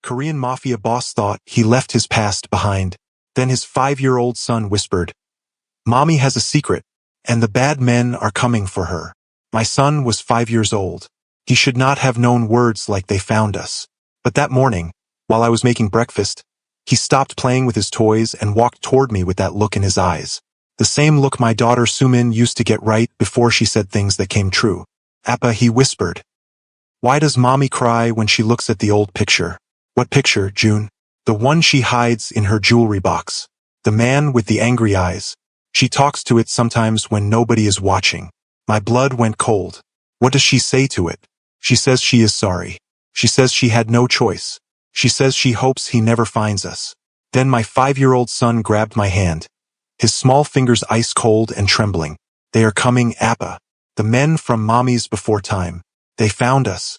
Korean Mafia boss thought he left his past behind. Then his 5-year-old son whispered, "Mommy has a secret, and the bad men are coming for her." My son was 5 years old. He should not have known words like "they found us." But that morning, while I was making breakfast, he stopped playing with his toys and walked toward me with that look in his eyes. The same look my daughter Sumin used to get right before she said things that came true. "Appa," he whispered. "Why does Mommy cry when she looks at the old picture?" "What picture, June?" "The one she hides in her jewelry box. The man with the angry eyes. She talks to it sometimes when nobody is watching." My blood went cold. "What does she say to it?" "She says she is sorry. She says she had no choice. She says she hopes he never finds us." Then my 5-year-old son grabbed my hand, his small fingers ice cold and trembling. "They are coming, Appa. The men from Mommy's before time. They found us.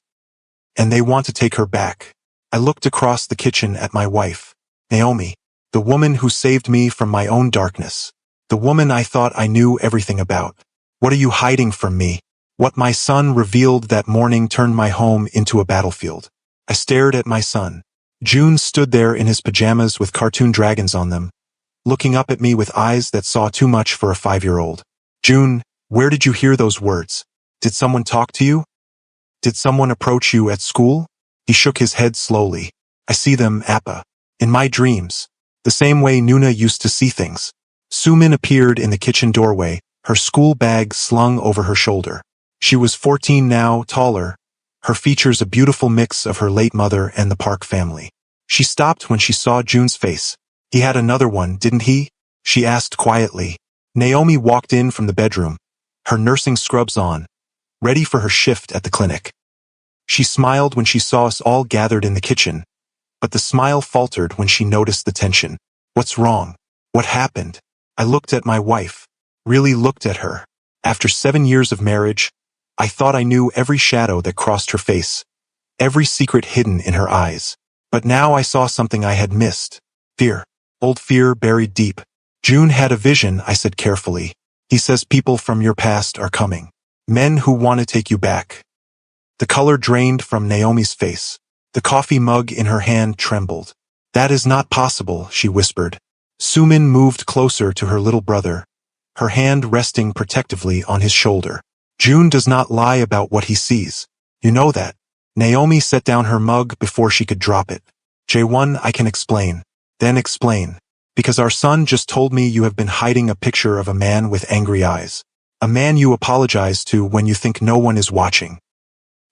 And they want to take her back." I looked across the kitchen at my wife, Naomi, the woman who saved me from my own darkness, the woman I thought I knew everything about. "What are you hiding from me?" What my son revealed that morning turned my home into a battlefield. I stared at my son. June stood there in his pajamas with cartoon dragons on them, looking up at me with eyes that saw too much for a 5-year-old. "June, where did you hear those words? Did someone talk to you? Did someone approach you at school?" He shook his head slowly. "I see them, Appa. In my dreams. The same way Nuna used to see things." Sumin appeared in the kitchen doorway, her school bag slung over her shoulder. She was 14 now, taller, her features a beautiful mix of her late mother and the Park family. She stopped when she saw June's face. "He had another one, didn't he?" she asked quietly. Naomi walked in from the bedroom, her nursing scrubs on, ready for her shift at the clinic. She smiled when she saw us all gathered in the kitchen, but the smile faltered when she noticed the tension. "What's wrong? What happened?" I looked at my wife, really looked at her. After 7 years of marriage, I thought I knew every shadow that crossed her face, every secret hidden in her eyes. But now I saw something I had missed. Fear. Old fear buried deep. "June had a vision," I said carefully. "He says people from your past are coming. Men who want to take you back." The color drained from Naomi's face. The coffee mug in her hand trembled. "That is not possible," she whispered. Sumin moved closer to her little brother, her hand resting protectively on his shoulder. "June does not lie about what he sees. You know that." Naomi set down her mug before she could drop it. "J1, I can explain." "Then explain." "Because our son just told me you have been hiding a picture of a man with angry eyes. A man you apologize to when you think no one is watching."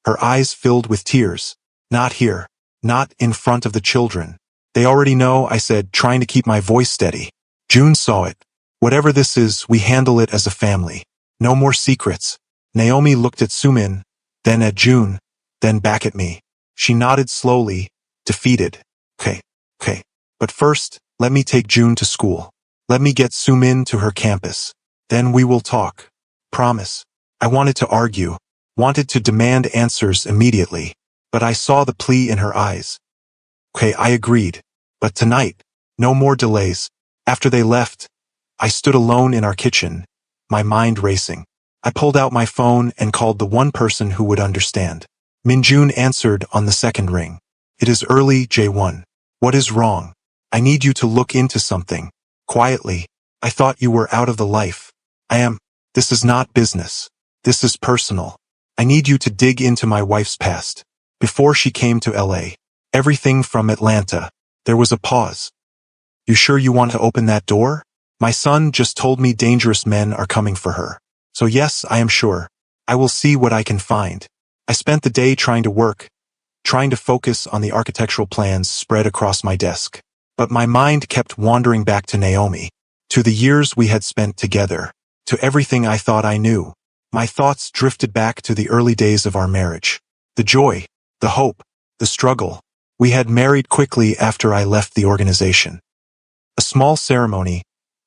Her eyes filled with tears. "Not here. Not in front of the children. They already know," I said, trying to keep my voice steady. "June saw it. Whatever this is, we handle it as a family. No more secrets." Naomi looked at Sumin, then at June, then back at me. She nodded slowly, defeated. Okay. But first, let me take June to school. Let me get Sumin to her campus. Then we will talk. Promise." I wanted to argue, wanted to demand answers immediately, but I saw the plea in her eyes. "Okay, I agreed. But tonight, no more delays." After they left, I stood alone in our kitchen, my mind racing. I pulled out my phone and called the one person who would understand. Minjun answered on the second ring. "It is early, J1. What is wrong? I need you to look into something." Quietly, "I thought you were out of the life." "I am. This is not business. This is personal. I need you to dig into my wife's past. Before she came to LA. Everything from Atlanta." There was a pause. "You sure you want to open that door? My son just told me dangerous men are coming for her. So yes, I am sure. I will see what I can find." I spent the day trying to work, trying to focus on the architectural plans spread across my desk. But my mind kept wandering back to Naomi, to the years we had spent together, to everything I thought I knew. My thoughts drifted back to the early days of our marriage. The joy, the hope, the struggle. We had married quickly after I left the organization. A small ceremony,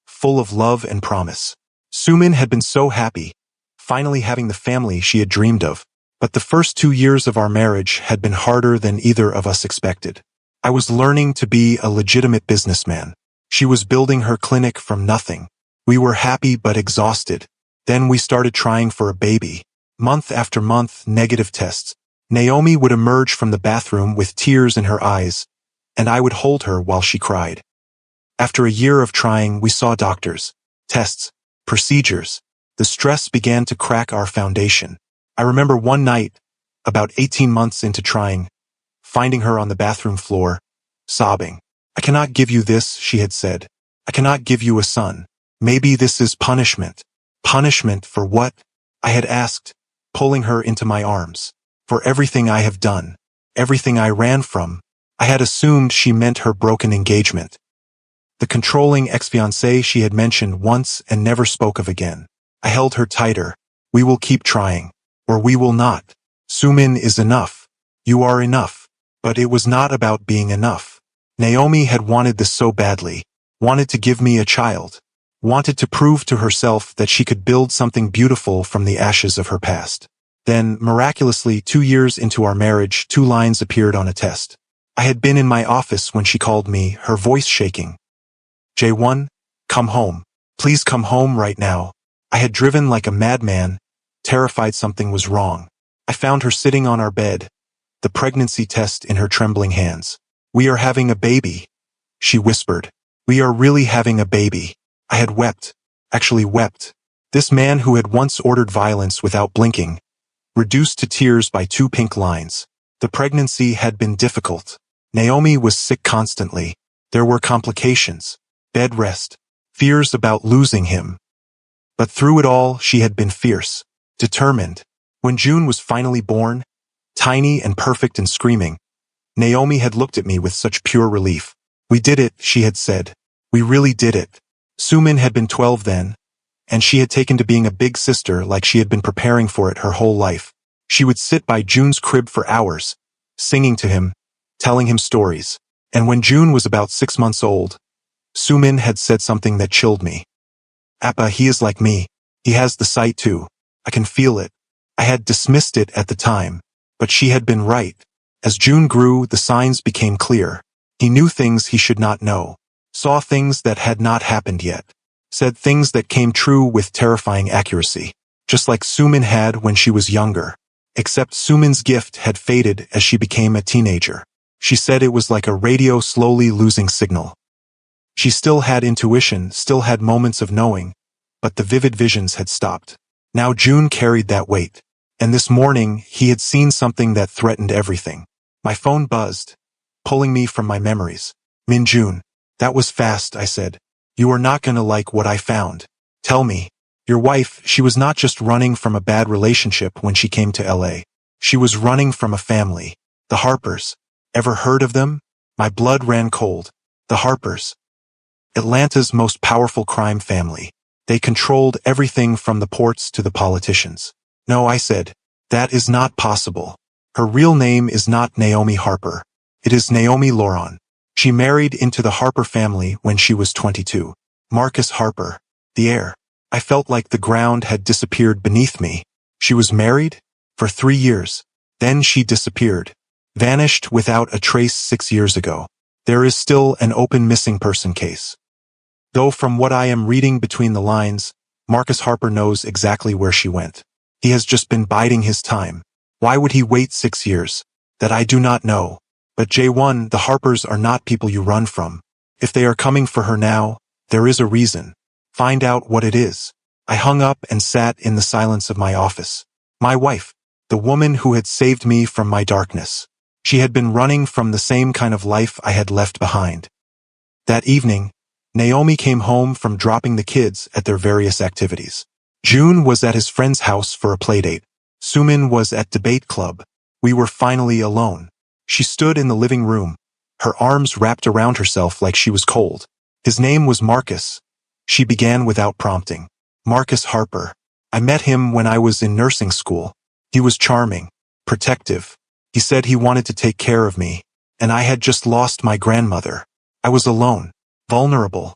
full of love and promise. Sumin had been so happy, finally having the family she had dreamed of. But the first 2 years of our marriage had been harder than either of us expected. I was learning to be a legitimate businessman. She was building her clinic from nothing. We were happy but exhausted. Then we started trying for a baby. Month after month, negative tests. Naomi would emerge from the bathroom with tears in her eyes, and I would hold her while she cried. After a year of trying, we saw doctors, tests, procedures. The stress began to crack our foundation. I remember one night, about 18 months into trying, finding her on the bathroom floor, sobbing. "I cannot give you this," she had said. "I cannot give you a son. Maybe this is punishment." "Punishment for what?" I had asked, pulling her into my arms. "For everything I have done. Everything I ran from." I had assumed she meant her broken engagement. The controlling ex-fiancé she had mentioned once and never spoke of again. I held her tighter. "We will keep trying. Or we will not. Sumin is enough. You are enough." But it was not about being enough. Naomi had wanted this so badly, wanted to give me a child, wanted to prove to herself that she could build something beautiful from the ashes of her past. Then, miraculously, 2 years into our marriage, 2 lines appeared on a test. I had been in my office when she called me, her voice shaking. "J1, come home. Please come home right now." I had driven like a madman, terrified something was wrong. I found her sitting on our bed, the pregnancy test in her trembling hands. "We are having a baby," she whispered. "We are really having a baby." I had wept, actually wept. This man who had once ordered violence without blinking, reduced to tears by 2 pink lines. The pregnancy had been difficult. Naomi was sick constantly. There were complications, bed rest, fears about losing him. But through it all, she had been fierce, determined. When June was finally born, tiny and perfect and screaming, Naomi had looked at me with such pure relief. "We did it," she had said. "We really did it." Sumin had been 12 then, and she had taken to being a big sister like she had been preparing for it her whole life. She would sit by June's crib for hours, singing to him, telling him stories. And when June was about 6 months old, Sumin had said something that chilled me. "Appa, he is like me. He has the sight too. I can feel it." I had dismissed it at the time, but she had been right. As June grew, the signs became clear. He knew things he should not know, saw things that had not happened yet, said things that came true with terrifying accuracy, just like Sumin had when she was younger. Except Sumin's gift had faded as she became a teenager. She said it was like a radio slowly losing signal. She still had intuition, still had moments of knowing, but the vivid visions had stopped. Now June carried that weight. And this morning, he had seen something that threatened everything. My phone buzzed, pulling me from my memories. "Min June." "That was fast," I said. "You are not gonna like what I found." "Tell me." "Your wife, she was not just running from a bad relationship when she came to LA. She was running from a family. The Harpers. Ever heard of them?" My blood ran cold. The Harpers. Atlanta's most powerful crime family. They controlled everything from the ports to the politicians. "No," I said. "That is not possible. Her real name is not Naomi Harper. It is Naomi Laurent. She married into the Harper family when she was 22. Marcus Harper. The heir." I felt like the ground had disappeared beneath me. She was married? For 3 years. Then she disappeared. Vanished without a trace 6 years ago. There is still an open missing person case. Though from what I am reading between the lines, Marcus Harper knows exactly where she went. He has just been biding his time. Why would he wait 6 years? That I do not know. But J1, the Harpers are not people you run from. If they are coming for her now, there is a reason. Find out what it is. I hung up and sat in the silence of my office. My wife, the woman who had saved me from my darkness. She had been running from the same kind of life I had left behind. That evening, Naomi came home from dropping the kids at their various activities. June was at his friend's house for a playdate. Sumin was at debate club. We were finally alone. She stood in the living room, her arms wrapped around herself like she was cold. His name was Marcus. She began without prompting. "Marcus Harper. I met him when I was in nursing school. He was charming, protective. He said he wanted to take care of me, and I had just lost my grandmother. I was alone, vulnerable.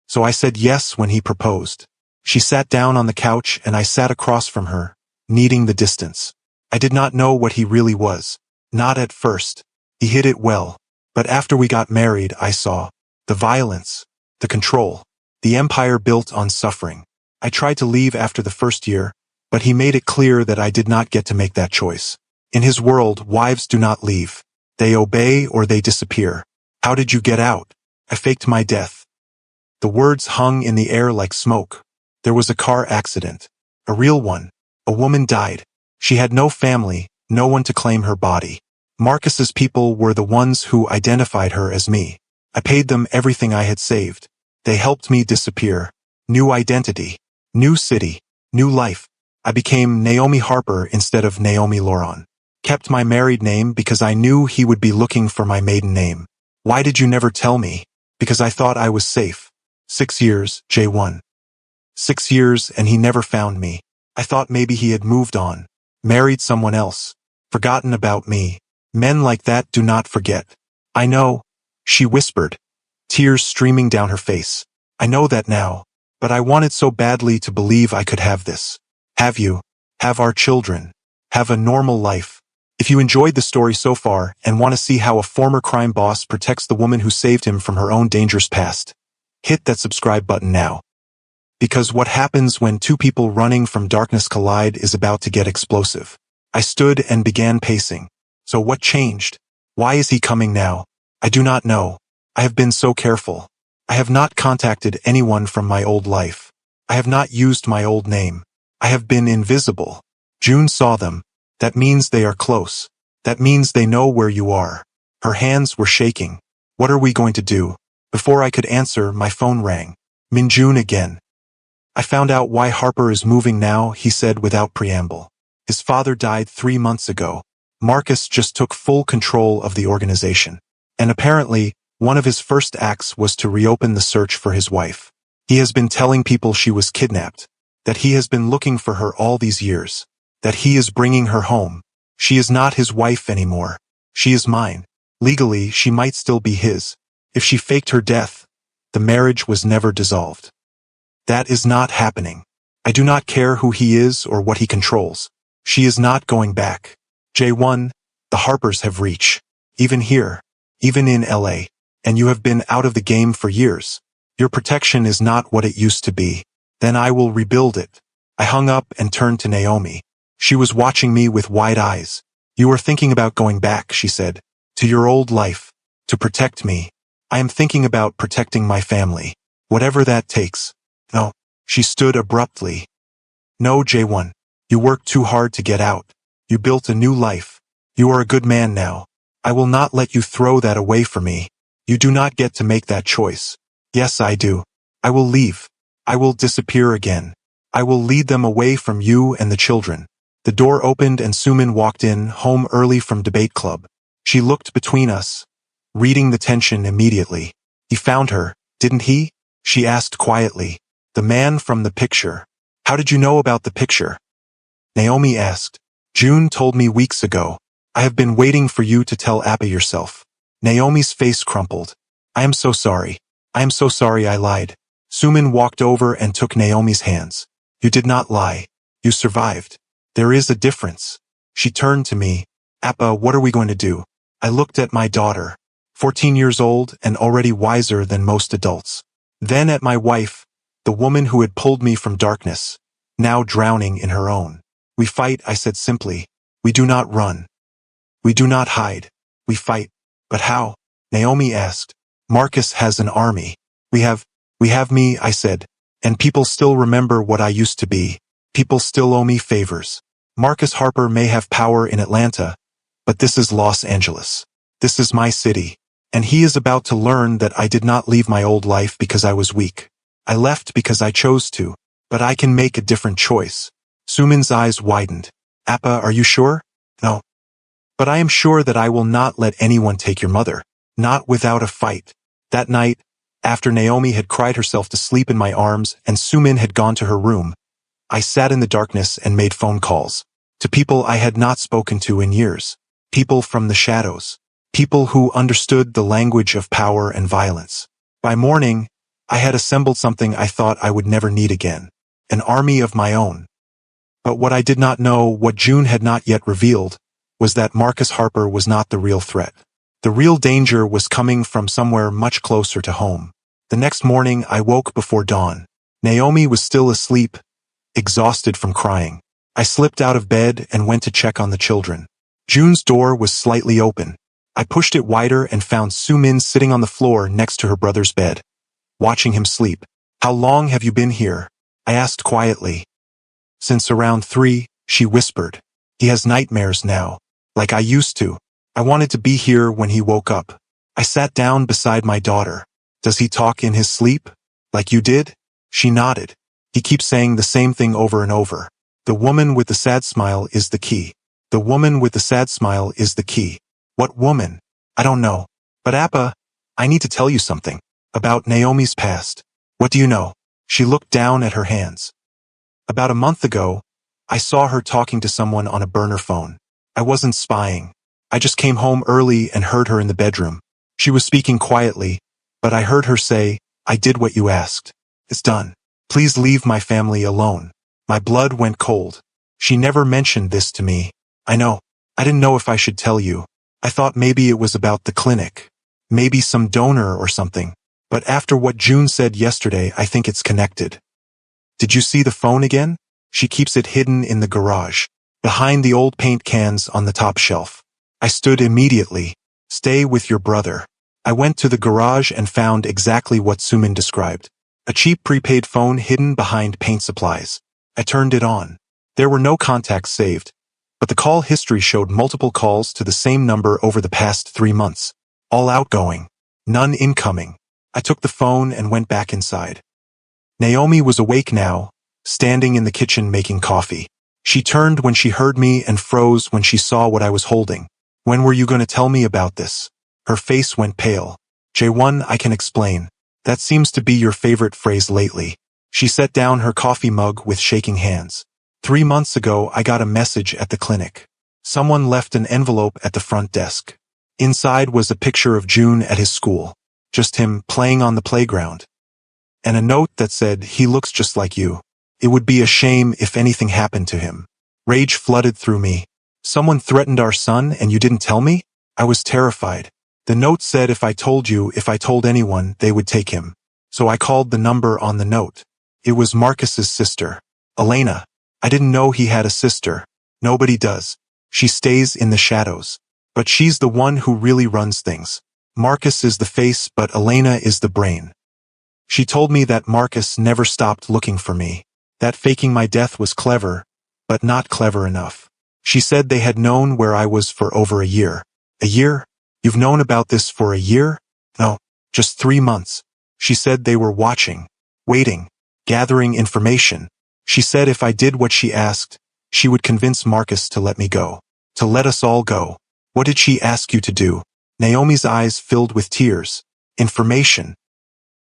So I said yes when he proposed." She sat down on the couch and I sat across from her, needing the distance. I did not know what he really was. Not at first. He hid it well. But after we got married, I saw the violence, the control, the empire built on suffering. I tried to leave after the first year, but he made it clear that I did not get to make that choice. In his world, wives do not leave. They obey or they disappear. How did you get out? I faked my death. The words hung in the air like smoke. There was a car accident. A real one. A woman died. She had no family, no one to claim her body. Marcus's people were the ones who identified her as me. I paid them everything I had saved. They helped me disappear. New identity. New city. New life. I became Naomi Harper instead of Naomi Laurent. Kept my married name because I knew he would be looking for my maiden name. Why did you never tell me? Because I thought I was safe. 6 years, J1. 6 years and he never found me. I thought maybe he had moved on. Married someone else. Forgotten about me. Men like that do not forget. I know, she whispered, tears streaming down her face. I know that now, but I wanted so badly to believe I could have this. Have you? Have our children. Have a normal life. If you enjoyed the story so far and want to see how a former crime boss protects the woman who saved him from her own dangerous past, hit that subscribe button now. Because what happens when two people running from darkness collide is about to get explosive. I stood and began pacing. So what changed? Why is he coming now? I do not know. I have been so careful. I have not contacted anyone from my old life. I have not used my old name. I have been invisible. June saw them. That means they are close. That means they know where you are. Her hands were shaking. What are we going to do? Before I could answer, my phone rang. Minjun again. I found out why Harper is moving now, he said without preamble. His father died 3 months ago. Marcus just took full control of the organization. And apparently, one of his first acts was to reopen the search for his wife. He has been telling people she was kidnapped. That he has been looking for her all these years. That he is bringing her home. She is not his wife anymore. She is mine. Legally, she might still be his. If she faked her death, the marriage was never dissolved. That is not happening. I do not care who he is or what he controls. She is not going back. J1, the Harpers have reached. Even here. Even in LA. And you have been out of the game for years. Your protection is not what it used to be. Then I will rebuild it. I hung up and turned to Naomi. She was watching me with wide eyes. You are thinking about going back, she said. To your old life. To protect me. I am thinking about protecting my family. Whatever that takes. No. She stood abruptly. No, J1. You worked too hard to get out. You built a new life. You are a good man now. I will not let you throw that away for me. You do not get to make that choice. Yes, I do. I will leave. I will disappear again. I will lead them away from you and the children. The door opened and Suman walked in, home early from debate club. She looked between us, reading the tension immediately. He found her, didn't he? She asked quietly. The man from the picture. How did you know about the picture? Naomi asked. June told me weeks ago. I have been waiting for you to tell Appa yourself. Naomi's face crumpled. I am so sorry. I am so sorry I lied. Suman walked over and took Naomi's hands. You did not lie. You survived. There is a difference. She turned to me. Appa, what are we going to do? I looked at my daughter. 14 years old and already wiser than most adults. Then at my wife, the woman who had pulled me from darkness, now drowning in her own. We fight, I said simply. We do not run. We do not hide. We fight. But how? Naomi asked. Marcus has an army. We have me, I said. And people still remember what I used to be. People still owe me favors. Marcus Harper may have power in Atlanta, but this is Los Angeles. This is my city. And he is about to learn that I did not leave my old life because I was weak. I left because I chose to, but I can make a different choice. Suman's eyes widened. Appa, are you sure? No. But I am sure that I will not let anyone take your mother. Not without a fight. That night, after Naomi had cried herself to sleep in my arms and Suman had gone to her room, I sat in the darkness and made phone calls. To people I had not spoken to in years. People from the shadows. People who understood the language of power and violence. By morning, I had assembled something I thought I would never need again. An army of my own. But what I did not know, what June had not yet revealed, was that Marcus Harper was not the real threat. The real danger was coming from somewhere much closer to home. The next morning, I woke before dawn. Naomi was still asleep, exhausted from crying. I slipped out of bed and went to check on the children. June's door was slightly open. I pushed it wider and found Sumin sitting on the floor next to her brother's bed, watching him sleep. How long have you been here? I asked quietly. Since around 3, she whispered. He has nightmares now, like I used to. I wanted to be here when he woke up. I sat down beside my daughter. Does he talk in his sleep? Like you did? She nodded. He keeps saying the same thing over and over. The woman with the sad smile is the key. The woman with the sad smile is the key. What woman? I don't know. But Appa, I need to tell you something. About Naomi's past. What do you know? She looked down at her hands. About a month ago, I saw her talking to someone on a burner phone. I wasn't spying. I just came home early and heard her in the bedroom. She was speaking quietly, but I heard her say, I did what you asked. It's done. Please leave my family alone. My blood went cold. She never mentioned this to me. I know. I didn't know if I should tell you. I thought maybe it was about the clinic. Maybe some donor or something. But after what June said yesterday, I think it's connected. Did you see the phone again? She keeps it hidden in the garage, behind the old paint cans on the top shelf. I stood immediately. Stay with your brother. I went to the garage and found exactly what Sumin described. A cheap prepaid phone hidden behind paint supplies. I turned it on. There were no contacts saved, but the call history showed multiple calls to the same number over the past 3 months. All outgoing. None incoming. I took the phone and went back inside. Naomi was awake now, standing in the kitchen making coffee. She turned when she heard me and froze when she saw what I was holding. When were you going to tell me about this? Her face went pale. J1, I can explain. That seems to be your favorite phrase lately. She set down her coffee mug with shaking hands. 3 months ago, I got a message at the clinic. Someone left an envelope at the front desk. Inside was a picture of June at his school. Just him playing on the playground. And a note that said, he looks just like you. It would be a shame if anything happened to him. Rage flooded through me. Someone threatened our son and you didn't tell me? I was terrified. The note said if I told anyone, they would take him. So I called the number on the note. It was Marcus's sister, Elena. I didn't know he had a sister. Nobody does. She stays in the shadows. But she's the one who really runs things. Marcus is the face, but Elena is the brain. She told me that Marcus never stopped looking for me. That faking my death was clever, but not clever enough. She said they had known where I was for over a year. A year? You've known about this for a year? No, just 3 months. She said they were watching, waiting, gathering information. She said if I did what she asked, she would convince Marcus to let me go. To let us all go. What did she ask you to do? Naomi's eyes filled with tears. Information.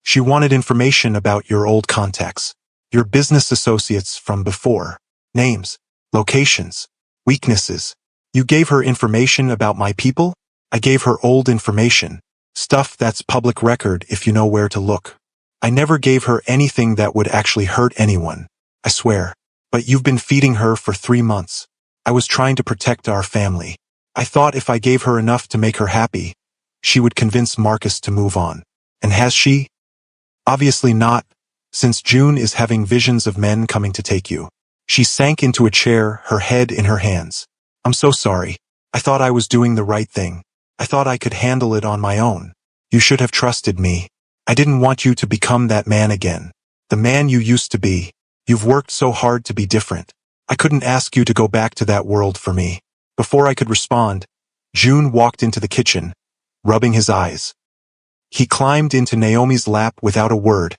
She wanted information about your old contacts. Your business associates from before. Names. Locations. Weaknesses. You gave her information about my people? I gave her old information. Stuff that's public record if you know where to look. I never gave her anything that would actually hurt anyone. I swear. But you've been feeding her for 3 months. I was trying to protect our family. I thought if I gave her enough to make her happy, she would convince Marcus to move on. And has she? Obviously not, since June is having visions of men coming to take you. She sank into a chair, her head in her hands. I'm so sorry. I thought I was doing the right thing. I thought I could handle it on my own. You should have trusted me. I didn't want you to become that man again. The man you used to be. You've worked so hard to be different. I couldn't ask you to go back to that world for me. Before I could respond, June walked into the kitchen, rubbing his eyes. He climbed into Naomi's lap without a word,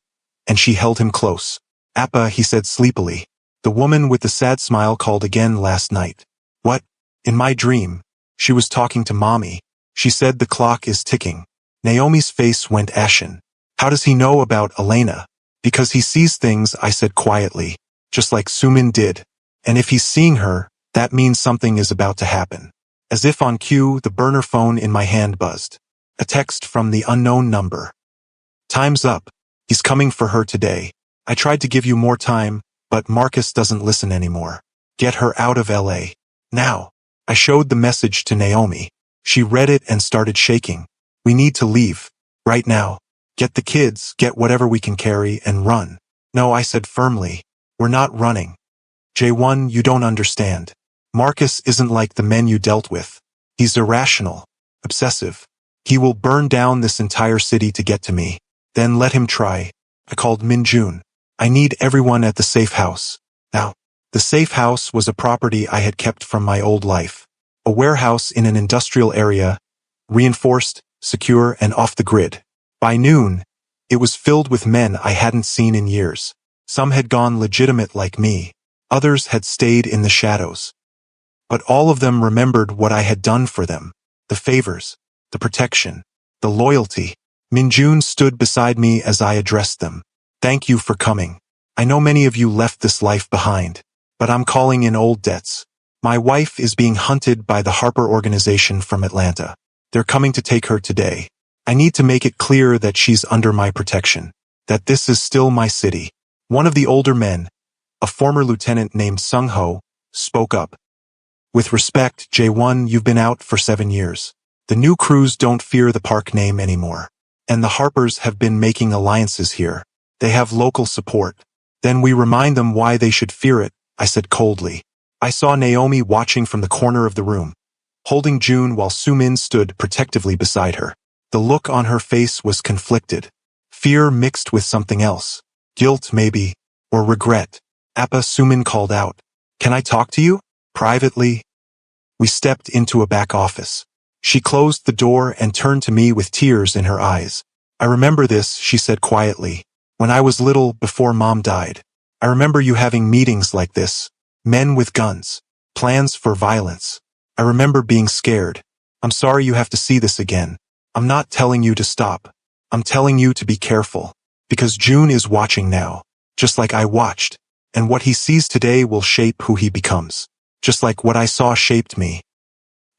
and she held him close. Appa, he said sleepily. The woman with the sad smile called again last night. What? In my dream. She was talking to Mommy. She said the clock is ticking. Naomi's face went ashen. How does he know about Elena? Because he sees things, I said quietly, just like Sumin did. And if he's seeing her, that means something is about to happen. As if on cue, the burner phone in my hand buzzed. A text from the unknown number. Time's up. He's coming for her today. I tried to give you more time, but Marcus doesn't listen anymore. Get her out of LA. Now. I showed the message to Naomi. She read it and started shaking. We need to leave. Right now. Get the kids, get whatever we can carry, and run. No, I said firmly. We're not running. J1, you don't understand. Marcus isn't like the men you dealt with. He's irrational. Obsessive. He will burn down this entire city to get to me. Then let him try. I called Minjun. I need everyone at the safe house. Now, the safe house was a property I had kept from my old life. A warehouse in an industrial area, reinforced, secure, and off the grid. By noon, it was filled with men I hadn't seen in years. Some had gone legitimate like me. Others had stayed in the shadows. But all of them remembered what I had done for them. The favors, the protection, the loyalty. Minjun stood beside me as I addressed them. Thank you for coming. I know many of you left this life behind, but I'm calling in old debts. My wife is being hunted by the Harper organization from Atlanta. They're coming to take her today. I need to make it clear that she's under my protection, that this is still my city. One of the older men, a former lieutenant named Sung Ho, spoke up. With respect, J1, you've been out for 7 years. The new crews don't fear the park name anymore. And the Harpers have been making alliances here. They have local support. Then we remind them why they should fear it, I said coldly. I saw Naomi watching from the corner of the room, holding June while Sumin stood protectively beside her. The look on her face was conflicted. Fear mixed with something else. Guilt, maybe, or regret. Appa, Sumin called out. Can I talk to you? Privately? We stepped into a back office. She closed the door and turned to me with tears in her eyes. I remember this, she said quietly. When I was little, before Mom died. I remember you having meetings like this. Men with guns. Plans for violence. I remember being scared. I'm sorry you have to see this again. I'm not telling you to stop. I'm telling you to be careful. Because June is watching now. Just like I watched. And what he sees today will shape who he becomes. Just like what I saw shaped me.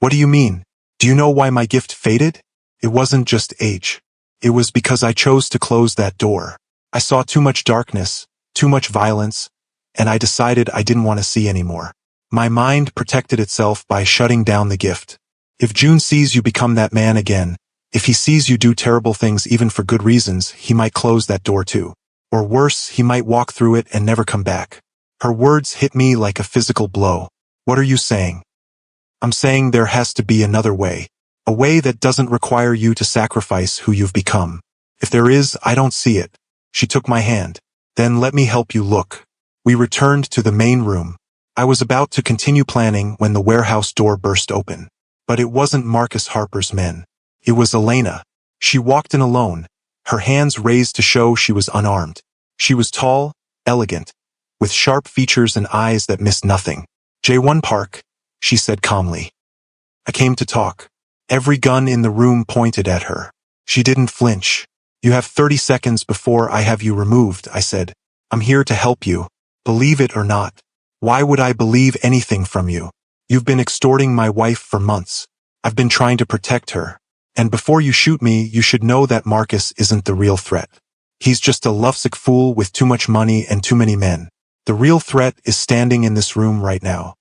What do you mean? Do you know why my gift faded? It wasn't just age. It was because I chose to close that door. I saw too much darkness, too much violence, and I decided I didn't want to see anymore. My mind protected itself by shutting down the gift. If June sees you become that man again, if he sees you do terrible things even for good reasons, he might close that door too. Or worse, he might walk through it and never come back. Her words hit me like a physical blow. What are you saying? I'm saying there has to be another way. A way that doesn't require you to sacrifice who you've become. If there is, I don't see it. She took my hand. Then let me help you look. We returned to the main room. I was about to continue planning when the warehouse door burst open. But it wasn't Marcus Harper's men. It was Elena. She walked in alone, her hands raised to show she was unarmed. She was tall, elegant, with sharp features and eyes that missed nothing. J1 Park, she said calmly. I came to talk. Every gun in the room pointed at her. She didn't flinch. You have 30 seconds before I have you removed, I said. I'm here to help you. Believe it or not. Why would I believe anything from you? You've been extorting my wife for months. I've been trying to protect her. And before you shoot me, you should know that Marcus isn't the real threat. He's just a lovesick fool with too much money and too many men. The real threat is standing in this room right now.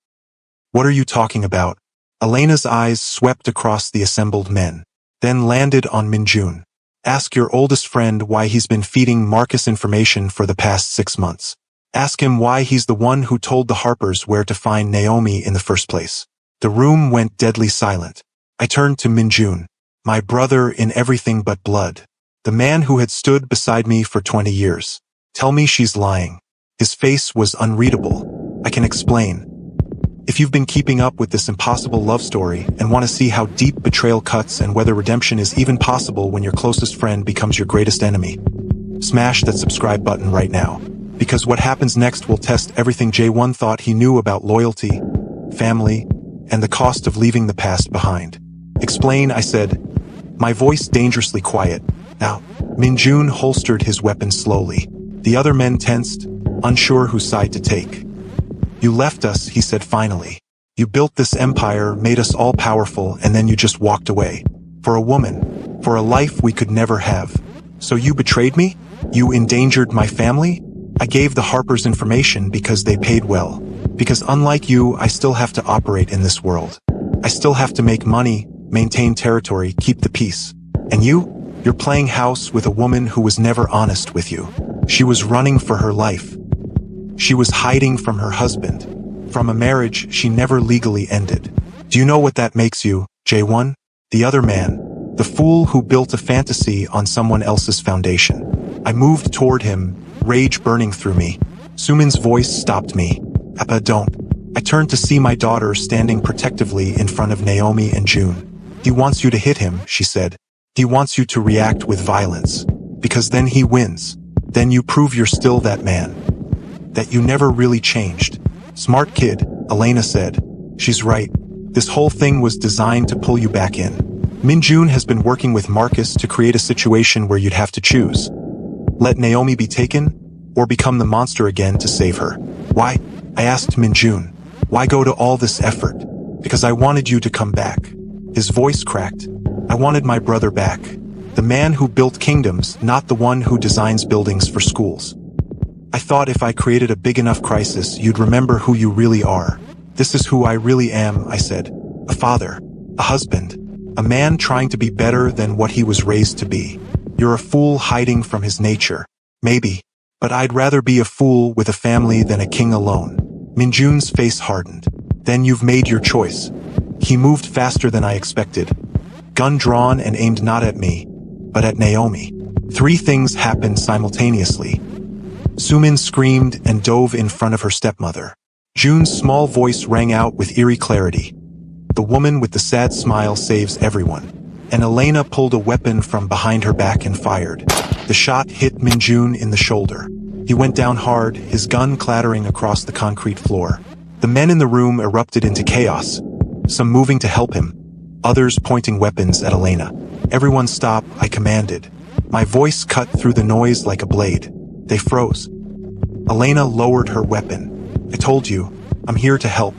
What are you talking about? Elena's eyes swept across the assembled men, then landed on Minjun. Ask your oldest friend why he's been feeding Marcus information for the past 6 months. Ask him why he's the one who told the Harpers where to find Naomi in the first place. The room went deadly silent. I turned to Minjun, my brother in everything but blood. The man who had stood beside me for 20 years. Tell me she's lying. His face was unreadable. I can explain. If you've been keeping up with this impossible love story and want to see how deep betrayal cuts and whether redemption is even possible when your closest friend becomes your greatest enemy, smash that subscribe button right now. Because what happens next will test everything J1 thought he knew about loyalty, family, and the cost of leaving the past behind. Explain, I said, my voice dangerously quiet. Now, Minjun holstered his weapon slowly. The other men tensed, unsure whose side to take. You left us, he said finally. You built this empire, made us all powerful, and then you just walked away. For a woman. For a life we could never have. So you betrayed me? You endangered my family? I gave the Harpers information because they paid well. Because unlike you, I still have to operate in this world. I still have to make money, maintain territory, keep the peace. And you're playing house with a woman who was never honest with you. She was running for her life. She was hiding from her husband, from a marriage she never legally ended. Do you know what that makes you, J1? The other man. The fool who built a fantasy on someone else's foundation. I moved toward him, rage burning through me. Sumin's voice stopped me. Appa, don't. I turned to see my daughter standing protectively in front of Naomi and June. He wants you to hit him, she said. He wants you to react with violence. Because then he wins. Then you prove you're still that man. That you never really changed. Smart kid, Elena said. She's right. This whole thing was designed to pull you back in. Minjun has been working with Marcus to create a situation where you'd have to choose. Let Naomi be taken, or become the monster again to save her. Why? I asked Minjun. Why go to all this effort? Because I wanted you to come back. His voice cracked. I wanted my brother back. The man who built kingdoms, not the one who designs buildings for schools. I thought if I created a big enough crisis, you'd remember who you really are. This is who I really am, I said. A father. A husband. A man trying to be better than what he was raised to be. You're a fool hiding from his nature. Maybe. But I'd rather be a fool with a family than a king alone. Minjun's face hardened. Then you've made your choice. He moved faster than I expected. Gun drawn and aimed not at me, but at Naomi. 3 things happened simultaneously. Sumin screamed and dove in front of her stepmother. June's small voice rang out with eerie clarity. The woman with the sad smile saves everyone. And Elena pulled a weapon from behind her back and fired. The shot hit Minjun in the shoulder. He went down hard, his gun clattering across the concrete floor. The men in the room erupted into chaos, some moving to help him, others pointing weapons at Elena. Everyone stop, I commanded. My voice cut through the noise like a blade. They froze. Elena lowered her weapon. I told you, I'm here to help.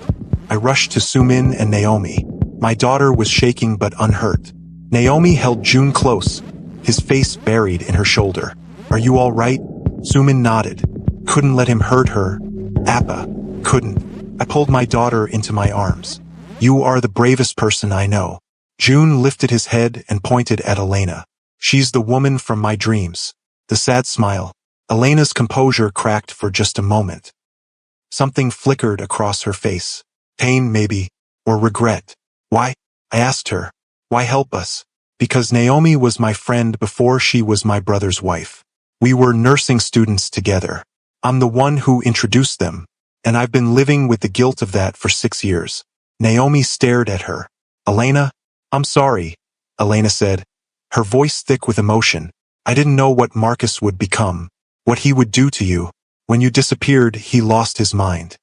I rushed to Sumin and Naomi. My daughter was shaking but unhurt. Naomi held June close, his face buried in her shoulder. Are you all right? Sumin nodded. Couldn't let him hurt her. Appa. Couldn't. I pulled my daughter into my arms. You are the bravest person I know. June lifted his head and pointed at Elena. She's the woman from my dreams. The sad smile. Elena's composure cracked for just a moment. Something flickered across her face. Pain, maybe, or regret. Why? I asked her. Why help us? Because Naomi was my friend before she was my brother's wife. We were nursing students together. I'm the one who introduced them, and I've been living with the guilt of that for 6 years. Naomi stared at her. Elena? I'm sorry, Elena said, her voice thick with emotion. I didn't know what Marcus would become, what he would do to you. When you disappeared, he lost his mind.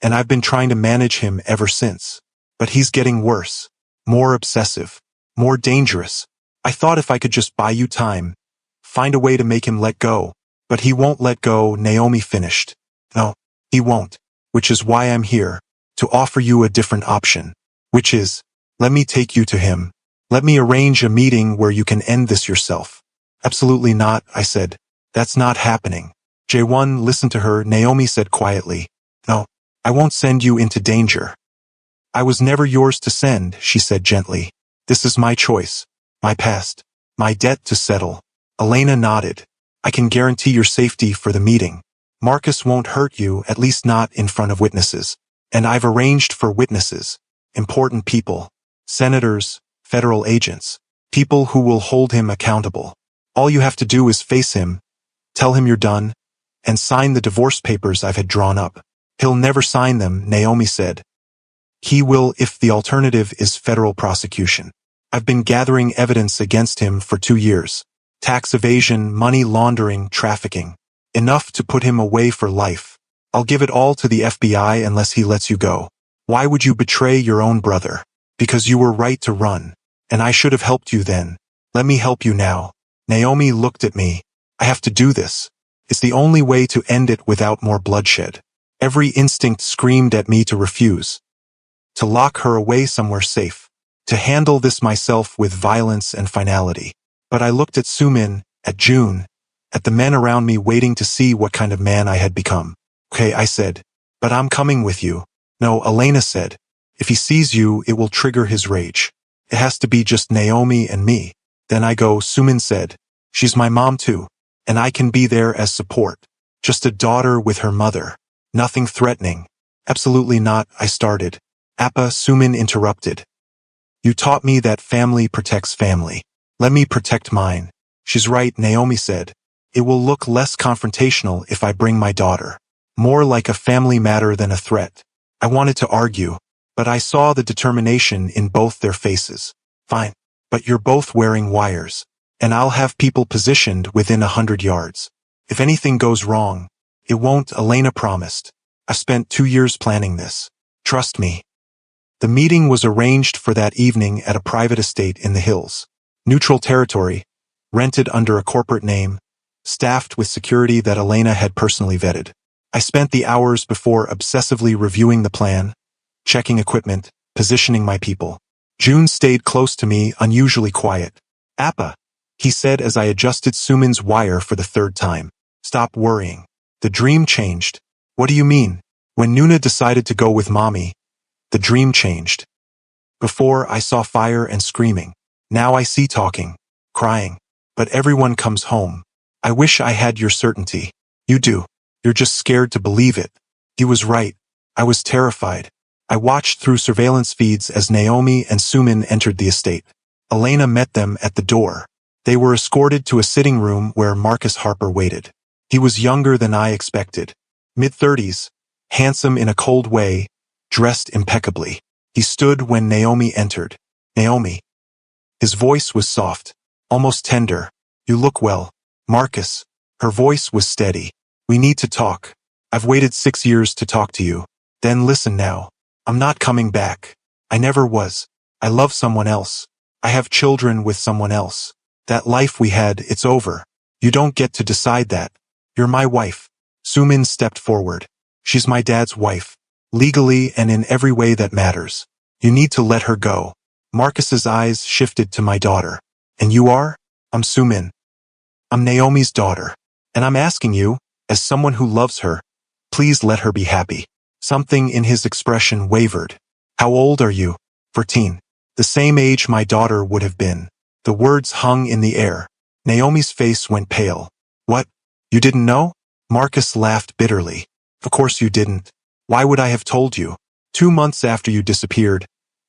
And I've been trying to manage him ever since. But he's getting worse, more obsessive, more dangerous. I thought if I could just buy you time, find a way to make him let go. But he won't let go, Naomi finished. No, he won't. Which is why I'm here, to offer you a different option. Which is, let me take you to him. Let me arrange a meeting where you can end this yourself. Absolutely not, I said. That's not happening. Jaewon listened to her. Naomi said quietly. No, I won't send you into danger. I was never yours to send, she said gently. This is my choice, my past, my debt to settle. Elena nodded. I can guarantee your safety for the meeting. Marcus won't hurt you, at least not in front of witnesses. And I've arranged for witnesses, important people, senators, federal agents, people who will hold him accountable. All you have to do is face him, tell him you're done, and sign the divorce papers I've had drawn up. He'll never sign them, Naomi said. He will if the alternative is federal prosecution. I've been gathering evidence against him for 2 years. Tax evasion, money laundering, trafficking. Enough to put him away for life. I'll give it all to the FBI unless he lets you go. Why would you betray your own brother? Because you were right to run. And I should have helped you then. Let me help you now. Naomi looked at me. I have to do this. It's the only way to end it without more bloodshed. Every instinct screamed at me to refuse. To lock her away somewhere safe. To handle this myself with violence and finality. But I looked at Sumin, at June, at the men around me waiting to see what kind of man I had become. Okay, I said. But I'm coming with you. No, Elena said. If he sees you, it will trigger his rage. It has to be just Naomi and me. Then I go, Sumin said. She's my mom too. And I can be there as support. Just a daughter with her mother. Nothing threatening. Absolutely not, I started. Appa, Sumin interrupted. You taught me that family protects family. Let me protect mine. She's right, Naomi said. It will look less confrontational if I bring my daughter. More like a family matter than a threat. I wanted to argue, but I saw the determination in both their faces. Fine. But you're both wearing wires. And I'll have people positioned within 100 yards. If anything goes wrong, it won't, Elena promised. I spent 2 years planning this. Trust me. The meeting was arranged for that evening at a private estate in the hills. Neutral territory, rented under a corporate name, staffed with security that Elena had personally vetted. I spent the hours before obsessively reviewing the plan, checking equipment, positioning my people. June stayed close to me, unusually quiet. Appa, he said as I adjusted Sumin's wire for the 3rd time. Stop worrying. The dream changed. What do you mean? When Nuna decided to go with Mommy, the dream changed. Before, I saw fire and screaming. Now I see talking, crying. But everyone comes home. I wish I had your certainty. You do. You're just scared to believe it. He was right. I was terrified. I watched through surveillance feeds as Naomi and Sumin entered the estate. Elena met them at the door. They were escorted to a sitting room where Marcus Harper waited. He was younger than I expected. Mid-30s, handsome in a cold way, dressed impeccably. He stood when Naomi entered. Naomi. His voice was soft, almost tender. You look well. Marcus. Her voice was steady. We need to talk. I've waited 6 years to talk to you. Then listen now. I'm not coming back. I never was. I love someone else. I have children with someone else. That life we had, it's over. You don't get to decide that. You're my wife. Sumin stepped forward. She's my dad's wife. Legally and in every way that matters. You need to let her go. Marcus's eyes shifted to my daughter. And you are? I'm Sumin. I'm Naomi's daughter. And I'm asking you, as someone who loves her, please let her be happy. Something in his expression wavered. How old are you? 14. The same age my daughter would have been. The words hung in the air. Naomi's face went pale. What? You didn't know? Marcus laughed bitterly. Of course you didn't. Why would I have told you? 2 months after you disappeared,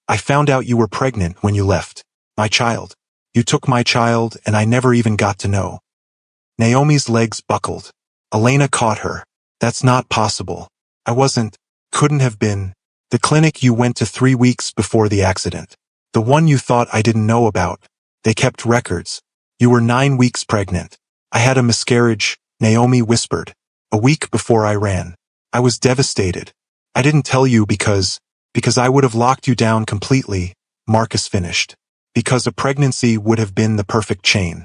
I found out you were pregnant when you left. My child. You took my child and I never even got to know. Naomi's legs buckled. Elena caught her. That's not possible. I couldn't have been. The clinic you went to 3 weeks before the accident. The one you thought I didn't know about. They kept records. You were 9 weeks pregnant. I had a miscarriage, Naomi whispered. A week before I ran. I was devastated. I didn't tell you because I would have locked you down completely, Marcus finished. Because a pregnancy would have been the perfect chain.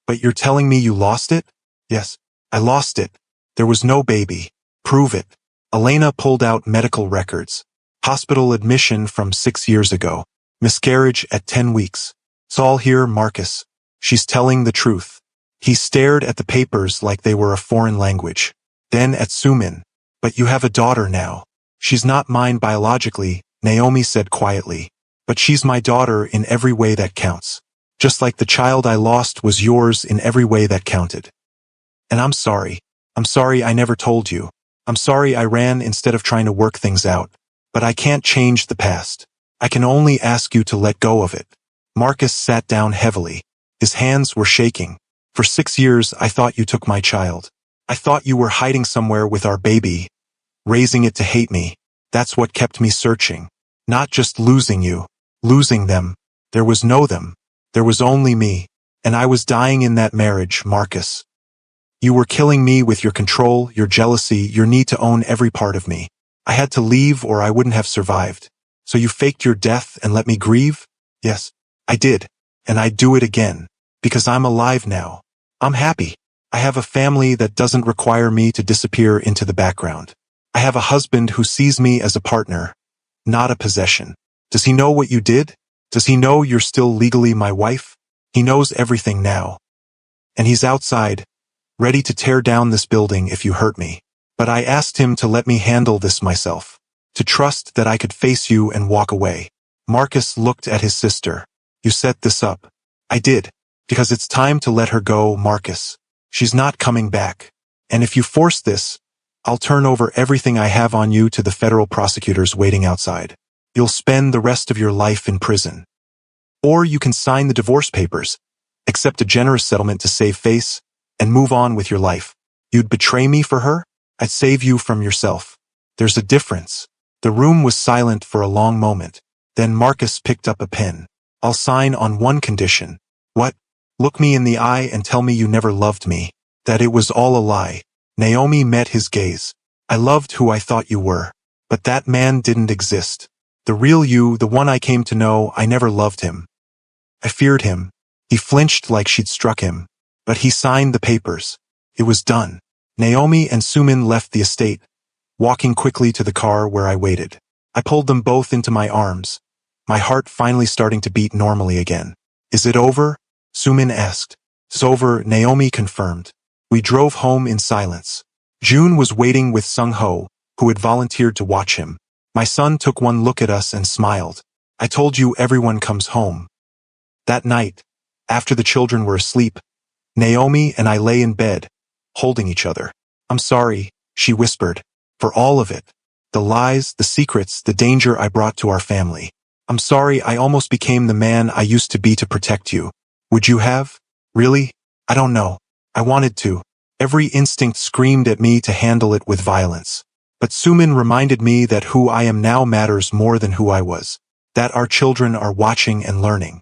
But you're telling me you lost it? Yes, I lost it. There was no baby. Prove it. Elena pulled out medical records. Hospital admission from 6 years ago. Miscarriage at 10 weeks. It's all here, Marcus. She's telling the truth. He stared at the papers like they were a foreign language. Then at Sumin. But you have a daughter now. She's not mine biologically, Naomi said quietly. But she's my daughter in every way that counts. Just like the child I lost was yours in every way that counted. And I'm sorry. I'm sorry I never told you. I'm sorry I ran instead of trying to work things out. But I can't change the past. I can only ask you to let go of it. Marcus sat down heavily. His hands were shaking. For 6 years I thought you took my child. I thought you were hiding somewhere with our baby, raising it to hate me. That's what kept me searching. Not just losing you, losing them. There was no them. There was only me. And I was dying in that marriage, Marcus. You were killing me with your control, your jealousy, your need to own every part of me. I had to leave or I wouldn't have survived. So you faked your death and let me grieve? Yes, I did. And I'd do it again. Because I'm alive now. I'm happy. I have a family that doesn't require me to disappear into the background. I have a husband who sees me as a partner, not a possession. Does he know what you did? Does he know you're still legally my wife? He knows everything now. And he's outside, ready to tear down this building if you hurt me. But I asked him to let me handle this myself. To trust that I could face you and walk away. Marcus looked at his sister. You set this up. I did. Because it's time to let her go, Marcus. She's not coming back. And if you force this, I'll turn over everything I have on you to the federal prosecutors waiting outside. You'll spend the rest of your life in prison. Or you can sign the divorce papers, accept a generous settlement to save face, and move on with your life. You'd betray me for her? I'd save you from yourself. There's a difference. The room was silent for a long moment. Then Marcus picked up a pen. I'll sign on one condition. What? Look me in the eye and tell me you never loved me. That it was all a lie. Naomi met his gaze. I loved who I thought you were. But that man didn't exist. The real you, the one I came to know, I never loved him. I feared him. He flinched like she'd struck him. But he signed the papers. It was done. Naomi and Sumin left the estate, walking quickly to the car where I waited. I pulled them both into my arms, my heart finally starting to beat normally again. Is it over? Sumin asked. It's over, Naomi confirmed. We drove home in silence. June was waiting with Sung-ho, who had volunteered to watch him. My son took one look at us and smiled. I told you everyone comes home. That night, after the children were asleep, Naomi and I lay in bed, holding each other. I'm sorry, she whispered, for all of it. The lies, the secrets, the danger I brought to our family. I'm sorry I almost became the man I used to be to protect you. Would you have? Really? I don't know. I wanted to. Every instinct screamed at me to handle it with violence. But Sumin reminded me that who I am now matters more than who I was. That our children are watching and learning.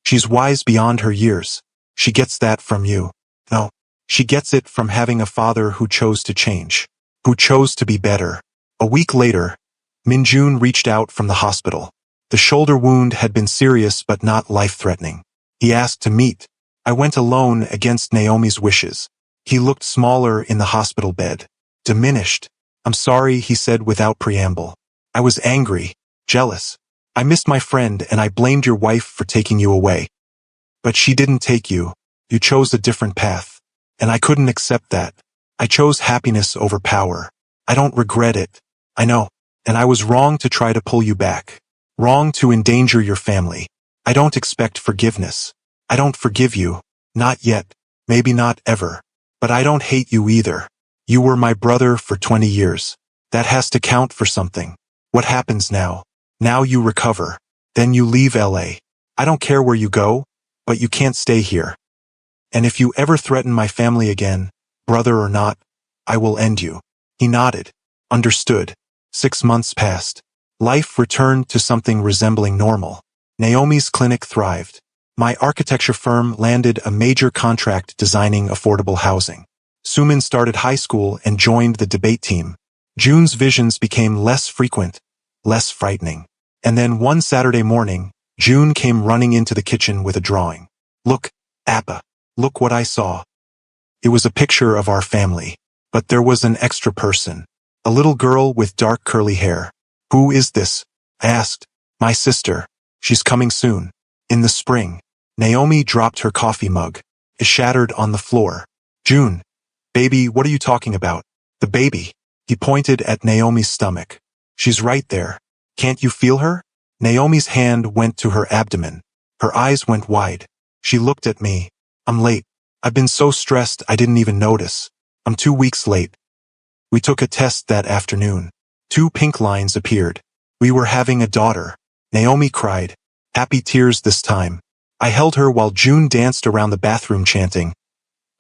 She's wise beyond her years. She gets that from you. No, she gets it from having a father who chose to change, who chose to be better. A week later, Min-jun reached out from the hospital. The shoulder wound had been serious but not life-threatening. He asked to meet. I went alone against Naomi's wishes. He looked smaller in the hospital bed, diminished. I'm sorry, he said without preamble. I was angry, jealous. I missed my friend and I blamed your wife for taking you away. But she didn't take you. You chose a different path. And I couldn't accept that. I chose happiness over power. I don't regret it. I know. And I was wrong to try to pull you back. Wrong to endanger your family. I don't expect forgiveness. I don't forgive you. Not yet. Maybe not ever. But I don't hate you either. You were my brother for 20 years. That has to count for something. What happens now? Now you recover. Then you leave LA. I don't care where you go, but you can't stay here. And if you ever threaten my family again, brother or not, I will end you. He nodded. Understood. 6 months passed. Life returned to something resembling normal. Naomi's clinic thrived. My architecture firm landed a major contract designing affordable housing. Sumin started high school and joined the debate team. June's visions became less frequent, less frightening. And then one Saturday morning, June came running into the kitchen with a drawing. Look, Appa, look what I saw. It was a picture of our family. But there was an extra person. A little girl with dark curly hair. Who is this? I asked. My sister. She's coming soon. In the spring. Naomi dropped her coffee mug. It shattered on the floor. June. Baby, what are you talking about? The baby. He pointed at Naomi's stomach. She's right there. Can't you feel her? Naomi's hand went to her abdomen. Her eyes went wide. She looked at me. I'm late. I've been so stressed I didn't even notice. I'm 2 weeks late. We took a test that afternoon. 2 pink lines appeared. We were having a daughter. Naomi cried. Happy tears this time. I held her while June danced around the bathroom chanting,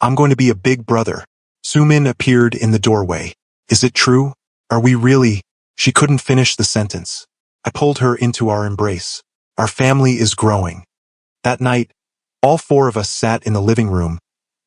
I'm going to be a big brother. Sumin appeared in the doorway. Is it true? Are we really? She couldn't finish the sentence. I pulled her into our embrace. Our family is growing. That night, all 4 of us sat in the living room,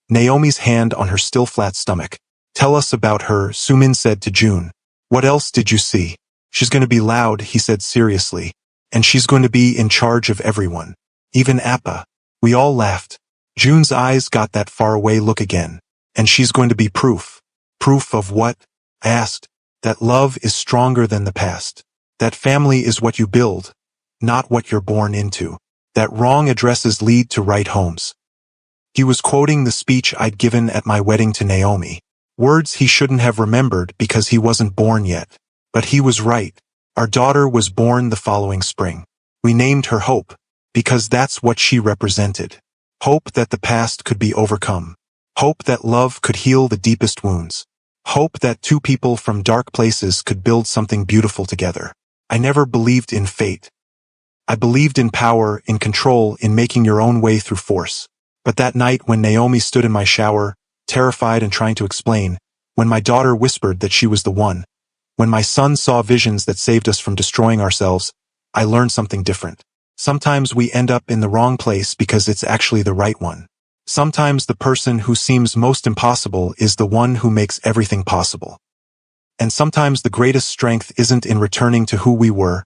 Naomi's hand on her still flat stomach. Tell us about her, Sumin said to June. What else did you see? She's going to be loud, he said seriously. And she's going to be in charge of everyone. Even Appa. We all laughed. June's eyes got that faraway look again. And she's going to be proof. Proof of what? I asked. That love is stronger than the past. That family is what you build, not what you're born into. That wrong addresses lead to right homes. He was quoting the speech I'd given at my wedding to Naomi. Words he shouldn't have remembered because he wasn't born yet. But he was right. Our daughter was born the following spring. We named her Hope, because that's what she represented. Hope that the past could be overcome. Hope that love could heal the deepest wounds. Hope that 2 people from dark places could build something beautiful together. I never believed in fate. I believed in power, in control, in making your own way through force. But that night when Naomi stood in my shower, terrified and trying to explain, when my daughter whispered that she was the one, when my son saw visions that saved us from destroying ourselves, I learned something different. Sometimes we end up in the wrong place because it's actually the right one. Sometimes the person who seems most impossible is the one who makes everything possible. And sometimes the greatest strength isn't in returning to who we were,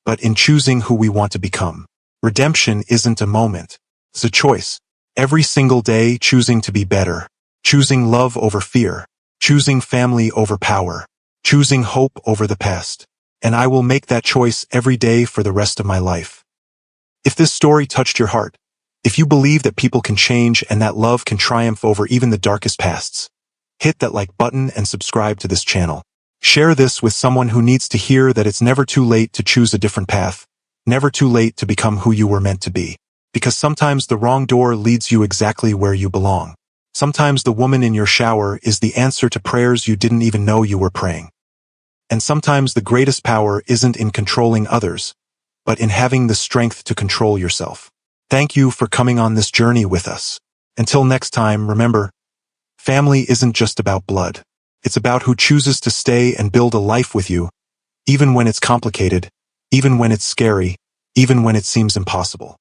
but in choosing who we want to become. Redemption isn't a moment. It's a choice. Every single day choosing to be better, choosing love over fear, choosing family over power, choosing hope over the past. And I will make that choice every day for the rest of my life. If this story touched your heart, if you believe that people can change and that love can triumph over even the darkest pasts, hit that like button and subscribe to this channel. Share this with someone who needs to hear that it's never too late to choose a different path, never too late to become who you were meant to be. Because sometimes the wrong door leads you exactly where you belong. Sometimes the woman in your shower is the answer to prayers you didn't even know you were praying. And sometimes the greatest power isn't in controlling others, but in having the strength to control yourself. Thank you for coming on this journey with us. Until next time, remember, family isn't just about blood. It's about who chooses to stay and build a life with you, even when it's complicated, even when it's scary, even when it seems impossible.